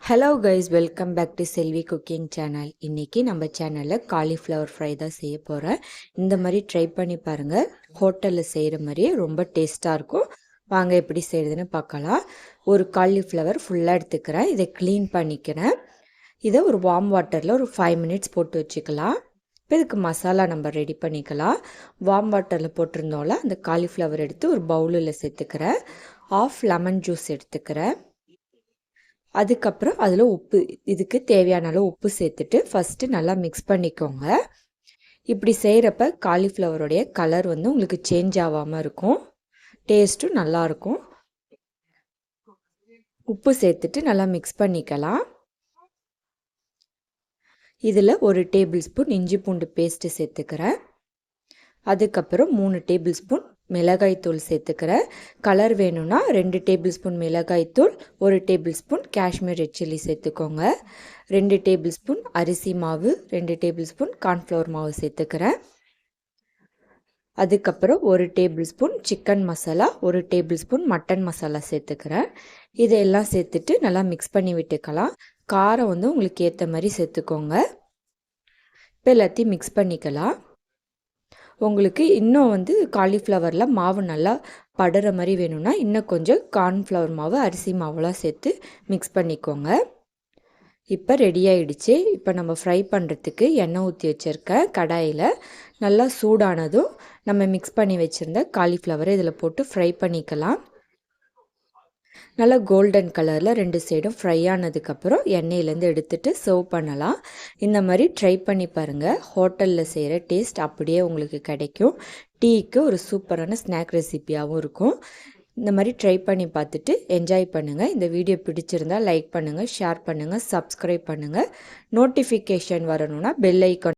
Hello guys, welcome back to Selvi cooking channel. இன்றைக்கி நம்ம சேனலில் காலிஃப்ளவர் ஃப்ரை தான் செய்ய போகிறேன். இந்த மாதிரி ட்ரை பண்ணி பாருங்கள். ஹோட்டலில் செய்கிற மாதிரியே ரொம்ப டேஸ்ட்டாக இருக்கும். வாங்க எப்படி செய்கிறதுன்னு பார்க்கலாம். ஒரு காலிஃப்ளவர் ஃபுல்லாக எடுத்துக்கிறேன். இதை க்ளீன் பண்ணிக்கிறேன். இதை ஒரு வார்ம் வாட்டரில் ஒரு 5 மினிட்ஸ் போட்டு வச்சுக்கலாம். இப்போ இதுக்கு மசாலா நம்ம ரெடி பண்ணிக்கலாம். வார்ம் வாட்டரில் போட்டிருந்தோம்ல, அந்த காலிஃப்ளவர் எடுத்து ஒரு பவுலில் சேர்த்துக்கிறேன். 1/2 லெமன் ஜூஸ் எடுத்துக்கிறேன். அதுக்கப்புறம் அதில் உப்பு, இதுக்கு தேவையான அளவு உப்பு சேர்த்துட்டு ஃபஸ்ட்டு நல்லா மிக்ஸ் பண்ணிக்கோங்க. இப்படி செய்கிறப்ப காலிஃப்ளவருடைய கலர் உங்களுக்கு சேஞ்ச் ஆகாமல் இருக்கும், டேஸ்ட்டும் நல்லாயிருக்கும். உப்பு சேர்த்துட்டு நல்லா மிக்ஸ் பண்ணிக்கலாம். இதில் 1 டேபிள் ஸ்பூன் இஞ்சி பூண்டு பேஸ்ட்டு சேர்த்துக்கிறேன். அதுக்கப்புறம் 3 டேபிள் ஸ்பூன் மிளகாய்த்தூள் சேர்த்துக்கிறேன். கலர் வேணும்னா 2 டேபிள் ஸ்பூன் மிளகாய்த்தூள், 1 table spoon Kashmir red chilli சேர்த்துக்கோங்க. 2 டேபிள் ஸ்பூன் அரிசி மாவு, 2 டேபிள் ஸ்பூன் கார்ன்ஃப்ளவர் மாவு சேர்த்துக்கிறேன். அதுக்கப்புறம் 1 table spoon chicken masala, 1 table spoon mutton masala சேர்த்துக்கிறேன். இதையெல்லாம் சேர்த்துட்டு நல்லா மிக்ஸ் பண்ணி விட்டுக்கலாம். காரம் உங்களுக்கு ஏற்ற மாதிரி சேர்த்துக்கோங்க. இப்போ எல்லாத்தையும் மிக்ஸ் பண்ணிக்கலாம். உங்களுக்கு இன்னும் காலிஃப்ளவரில் மாவு நல்லா படுற மாதிரி வேணும்னா இன்னும் கொஞ்சம் கார்ன்ஃப்ளவர் மாவு, அரிசி மாவுலாம் சேர்த்து மிக்ஸ் பண்ணிக்கோங்க. இப்போ ரெடி ஆகிடுச்சு. இப்போ நம்ம ஃப்ரை பண்ணுறதுக்கு எண்ணெய் ஊற்றி வச்சுருக்கேன். கடாயில் நல்லா சூடானதும் நம்ம மிக்ஸ் பண்ணி வச்சுருந்த காலிஃப்ளவரை இதில் போட்டு ஃப்ரை பண்ணிக்கலாம். நல்லா கோல்டன் கலரில் 2 சைடும் ஃப்ரை ஆனதுக்கப்புறம் எண்ணெயிலேருந்து எடுத்துகிட்டு சர்வ் பண்ணலாம். இந்த மாதிரி ட்ரை பண்ணி பாருங்கள். ஹோட்டலில் செய்கிற டேஸ்ட் அப்படியே உங்களுக்கு கிடைக்கும். டீக்கு ஒரு சூப்பரான ஸ்நாக் ரெசிப்பியாகவும் இருக்கும். இந்த மாதிரி ட்ரை பண்ணி பார்த்துட்டு என்ஜாய் பண்ணுங்கள். இந்த வீடியோ பிடிச்சிருந்தால் லைக் பண்ணுங்கள், ஷேர் பண்ணுங்கள், சப்ஸ்கிரைப் பண்ணுங்கள். நோட்டிஃபிகேஷன் வரணும்னா பெல் ஐக்கான்